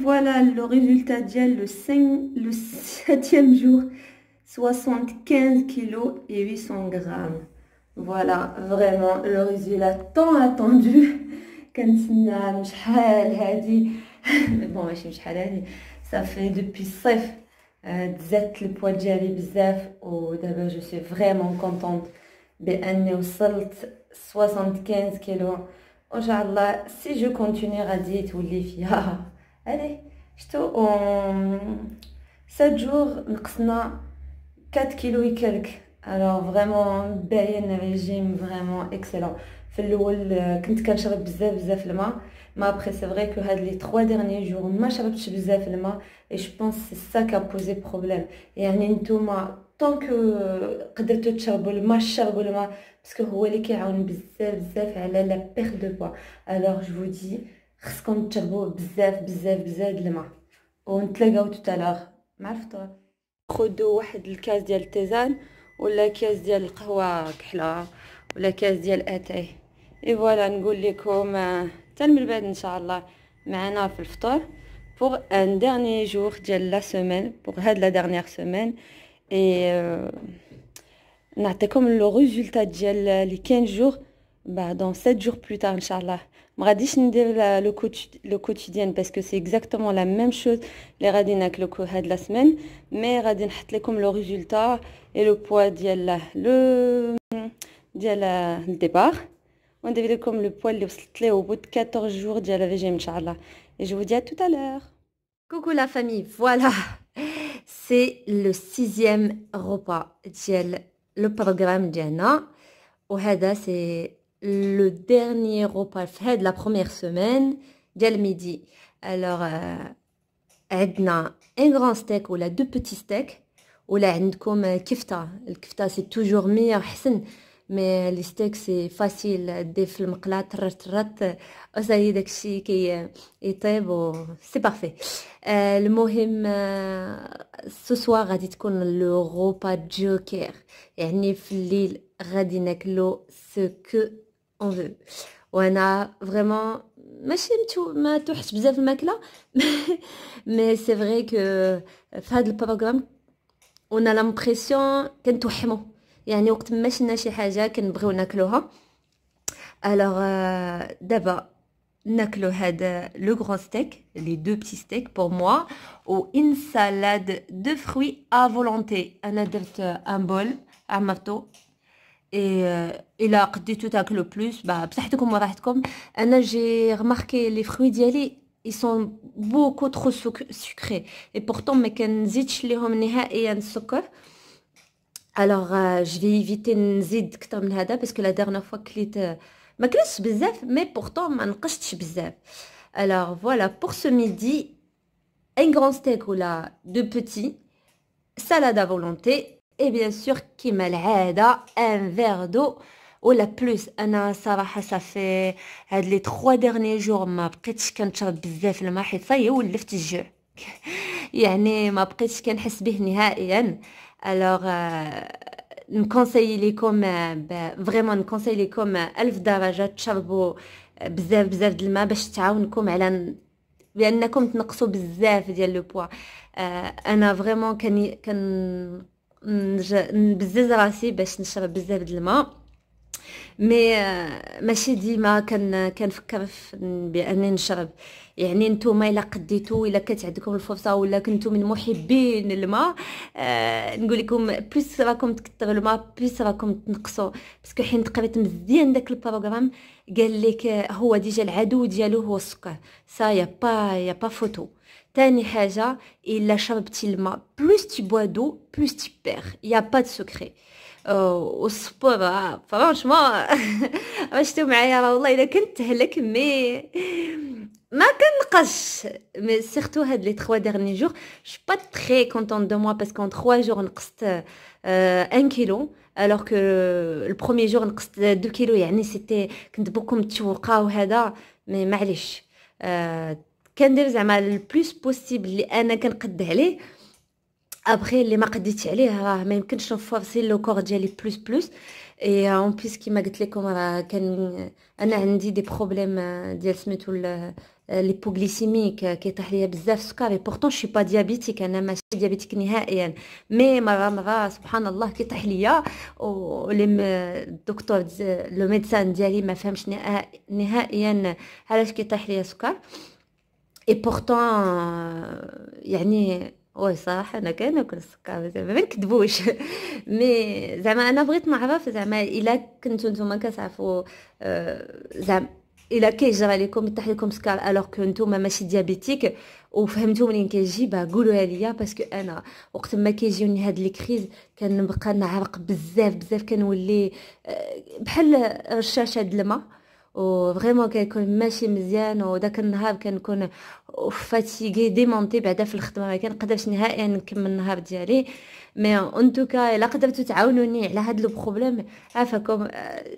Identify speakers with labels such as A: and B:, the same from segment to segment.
A: Voilà le résultat ديال le septième jour, 75 kilos et 800 grammes. Voilà, vraiment le résultat tant attendu. كنتسنى شحال هادي bon ماشي شحال هادي ça fait depuis الصيف زدت البوا ديالي بزاف ودابا جو سي فريمون كونطونط باني وصلت 75 كيلو وان شاء الله سي جو كونتيني غادي تولي فيها. Allez, شتو 7 jours نقصنا 4 كيلو وكلك. alors vraiment باين ريجيم فريمون اكسلون. في الاول كنت كنشرب بزاف الماء ما ابري سي فري كو هاد لي 3 derniers jours ما شربتش بزاف الماء اي جو بونس سي سا كا بوزي بروبليم. يعني نتوما طونك قدرتوا تشربوا الماء شربوا الماء باسكو هو اللي كيعاون بزاف على لا بير دو بوا. alors je vous dis خصكم تشربوا بزاف الماء ونتلاقاو توتالور مع الفطور. خذوا واحد الكاس ديال التيزان ولا كاس ديال القهوه كحله ولا كاس ديال اتاي. اي فوالا نقول لكم حتى من بعد ان شاء الله معنا في الفطور pour un dernier jour ديال لا سيمين pour هاد لا dernière semaine et نعطيكم لو ريزولتا ديال لي 15 jours dans 7 jours plus tard ان شاء الله. ما غاديش ندير لو كوتيديان باسكو سي اكزاكتومون لا ميم شوز اللي غادي ناكلو هاد لا سيمين مي غادي نحط لكم لو ريزولتا اي لو بوا ديال ديال الديبار وندير لكم لو بوا اللي وصلت ليه au bout de 14 jours ديال الريجيم ان شاء الله. et je vous dis à tout à l'heure. Coucou la famille, voilà c'est le 6e repas ديال le programme ديالنا وهذا c'est le dernier repas de la première semaine ديال midi. alors عندنا un grand steak ولا deux petits steaks ولا عندكم كفته. الكفته سي توجور ميور حسن مي لي ستيك سي فاسيل دير في المقله ترت وصاي داكشي كي يطيب و سي بارفي. المهم سو سوار غادي تكون لو روبا جوكر يعني في الليل غادي ناكلو سو كو اون فو. وانا فريمون ماشي ما توحش بزاف الماكله مي سي فري كو في هذا البروغرام ونا لامبرسيون كنتوحمو يعني وقت ما شنا شي حاجه كنبغيو ناكلوها. alors دابا ناكلو هذا لو غران ستيك لي دو بتي ستيك بور موا و une salade de fruits à volonté. انا درت ان بول عمرتو الا قديتو تاكلو بلوس بصحتكم وراحتكم. انا جي رماركي لي فروي ديالي ils sont beaucoup trop sucrés et pourtant ما كنزيدش ليهم نهائيا السكر. alors je vais éviter نزيد اكثر من هذا باسكو لا dernière fois كليت ما كلتش بزاف مي pourtant ما نقصتش بزاف. alors voilà pour ce midi un grand steak ولا deux petits salade à volonté et bien sûr كيما العاده un verre d'eau ولا بلوس. انا صراحه صافي هاد لي 3 derniers jours ما بقيتش كنشرب بزاف الماء حيت صاي ولفت الجوع يعني ما بقيتش كنحس به نهائيا. alors نكونساي لكم فريمون نكونساي لكم 1000 درجه تشربوا بزاف د الماء باش تعاونكم على بانكم تنقصوا بزاف ديال لو بوا. انا فريمون كان نبزز راسي باش نشرب بزاف د الماء مي ماشي ديما كنفكر باني نشرب. يعني نتوما الا قديتو الا كانت عندكم الفرصه ولا كنتو من محبين الماء نقول لكم بليس راكم تكثروا الماء بليس راكم تنقصوا باسكو حين قريت مزيان داك البروغرام قال لك هو ديجا العدو ديالو هو السكر. سا يا با فوتو. تاني حاجه الا شربتي الماء بلوس تي بوا دو بلوس تي بير يا با دو سكري. والصبور فرانشمون عشتو معايا راه والله الا كنت تهلك مي ما كنقصش مي سيرتو هاد لي 3 derniers jours je suis pas très contente de moi parce qu'en 3 jours نقصت 1 كيلو alors que le premier jour نقصت 2 كيلو يعني سيتي كنت بوكو متشوقه وهذا مي معليش. كندير زعما البلوس بوسيبل اللي انا كنقد عليه ابخي اللي ما قديتش عليه راه ما يمكنش نفورسي لو كور ديالي بلوس اي اون بليس كيما قلت لكم راه كان انا عندي دي بروبليم ديال سميتو ليبوغليسيميك كيطيح ليا بزاف السكر. بورطون شي با ديابيتيك، انا ماشي ديابيتيك نهائيا، مي مرة سبحان الله كيطيح ليا الدكتور لو ميدسان ديالي ما فهمش نهائيا علاش كيطيح ليا السكر. اي بورطون يعني وي صراحه انا كناكل السكر زعما ما نكذبوش. مي زعما انا بغيت نعرف زعما الا كنتو نتوما كتعرفوا زعما الا كيجرى لكم يطيح لكم سكر الوغ كو نتوما ماشي ديابيتيك وفهمتوا منين كيجي قولوها ليا، باسكو انا وقت ما كيجيوني هاد لي كريز كنبقى نعرق بزاف بزاف، كنولي بحال رشاشه د الماء وفريمون كنكون ماشي مزيان. وداك النهار كنكون فاتيغي ديمونتي بعدا في الخدمه، ما كنقدرش نهائيا نكمل النهار ديالي. مي ان توكا الا قدرتو تعاونوني على هاد لو بروبليم عافاكم،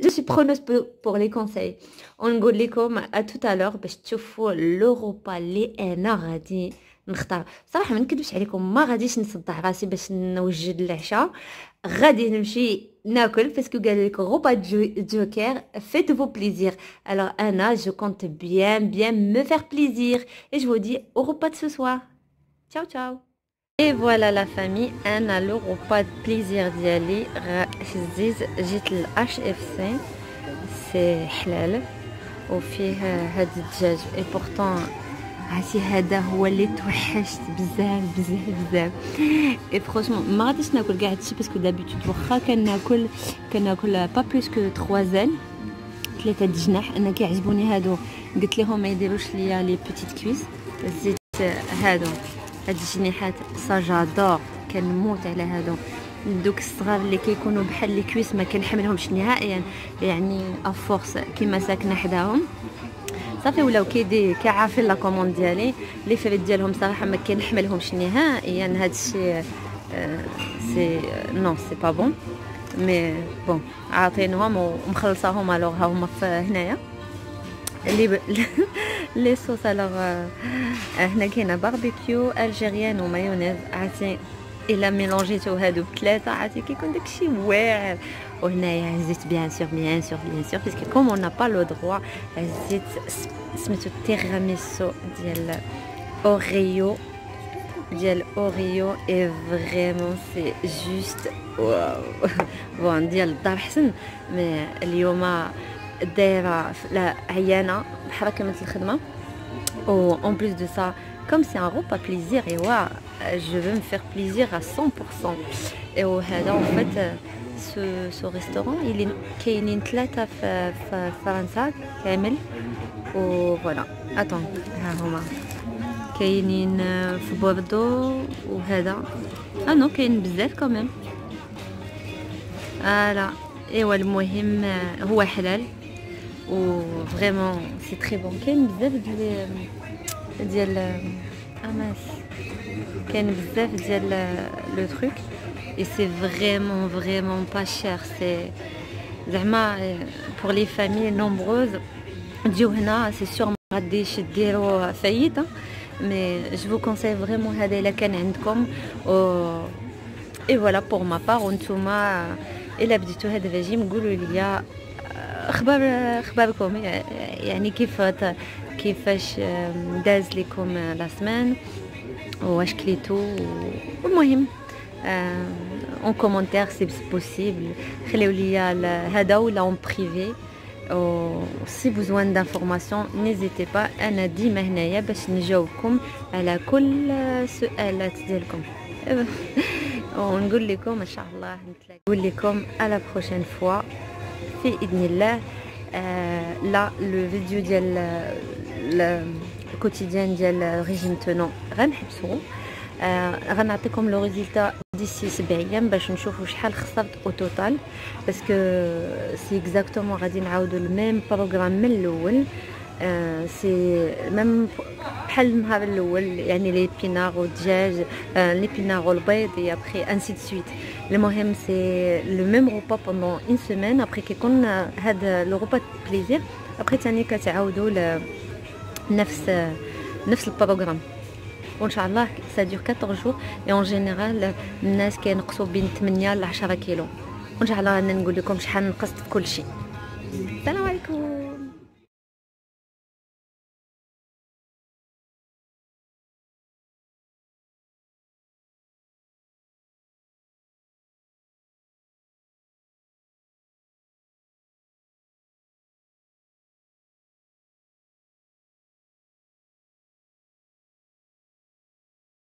A: جو سي برونوس بور لي كونساي. ونقول لكم ا توتالور باش تشوفوا لو روبا اللي انا غادي نختار. صراحه ما نكذبش عليكم، ما غاديش نصدع راسي باش نوجد العشاء، غادي نمشي ناكل باسكو قال لك غوبا جوكر فaites vos plaisirs. Alors Anna, je compte bien me faire plaisir et je vous dis au repas de ce soir. Ciao ciao. Et voilà la famille, Anna le repas de plaisir ديالي هزيز جيت للH FC سي حلال وفيه هاد الدجاج. اي بورطون عرفتي هذا هو اللي توحشت بزاف بزاف بزاف. اي فرونشمون ما غاديش ناكل كاع هادشي باسكو دابيتود واخا كناكل با بلوس كو 3 زال 3 د جناح. انا كيعجبوني هادو، قلت لهم ما يديروش ليا لي بوتيت كويس. زيت هادو هاد الجنيحات سا جادور، كنموت على هادو. دوك الصغار اللي كيكونوا بحال لي كويس ما كنحملهمش نهائيا، يعني افورس كيما ساكنه حداهم صافي ولاو كعارفين لا كوموند ديالي. لي فريت ديالهم صراحه ما كنحملهمش نهائيا. هذا الشيء سي نو سي با بون، مي بون عاطينهم ومخلصاهم. الوغ ها هما هنايا لي صوص. الوغ هنا كاينه باربيكيو الجيريان ومايونيز. عرفتي الا ميلونجيتو هادو بثلاثه عرفتي كيكون داكشي واعر. وهنايا هزيت بيان سور باسكو كوم اون با لو دروا هزيت سميتو تيراميسو ديال اوريو اي فريمون سي جوست واو. بون ديال الدار حسن، مي اليوم دايره لا عيانه بحال كملت الخدمه و اون بليس دو سا comme c'est un repas plaisir et ouais, je veux me faire plaisir à 100%. et وهذا en fait ce restaurant il est كاينين 3 في فرنسا كامل. و فوالا اتون ها هما كاينين في بوردو وهذا نو كاين بزاف كمان. فوالا ايوا المهم هو حلال و فريمون سي تري بون. كاين بزاف ديال اماس، كاين بزاف ديال لو تروك et c'est vraiment pas cher. c'est زعما pour les familles nombreuses تجيو هنا سي سور ما غاديش ديروا فايده. مي جو vous conseille vraiment هذا الا كان عندكم et voilà pour ma part. وانتوما الا بديتو هذا الرجيم قولوا لي اخباركم، يعني كيفاش داز لكم لا سمان واش كليتو. والمهم en commentaire si possible خليو لي هذا ولا en privé. si besoin d'informations n'hésitez pas، انا ديما هنايا باش نجاوبكم على كل سؤالات ديالكم. ونقول لكم ان شاء الله نقول لكم على بروشين فوا في اذن الله. لا لو فيديو ديال الكوتيديان ديال ريجيم تونون غنحبسو، غنعطيكم لو ريزولتا ديسي 7 ايام باش نشوفوا شحال خسرت او توتال، باسكو سي اكزاكتومون غادي نعاودوا الميم بروغرام من الاول. سي ميم بحال النهار الاول، يعني لي بينار والدجاج لي بينار والبيض اي ابري انسي دو سويت. المهم سي لو ميم روبا بوندون اون سيمين. ابري كيكون هذا لو روبا بليزير، ابري ثاني كتعاودوا نفس البروغرام. وان شاء الله سا دور 14 جور. اي اون جينيرال الناس كينقصوا بين 8 ل 10 كيلو. وان شاء الله نقول لكم شحال نقصت في كل شيء. السلام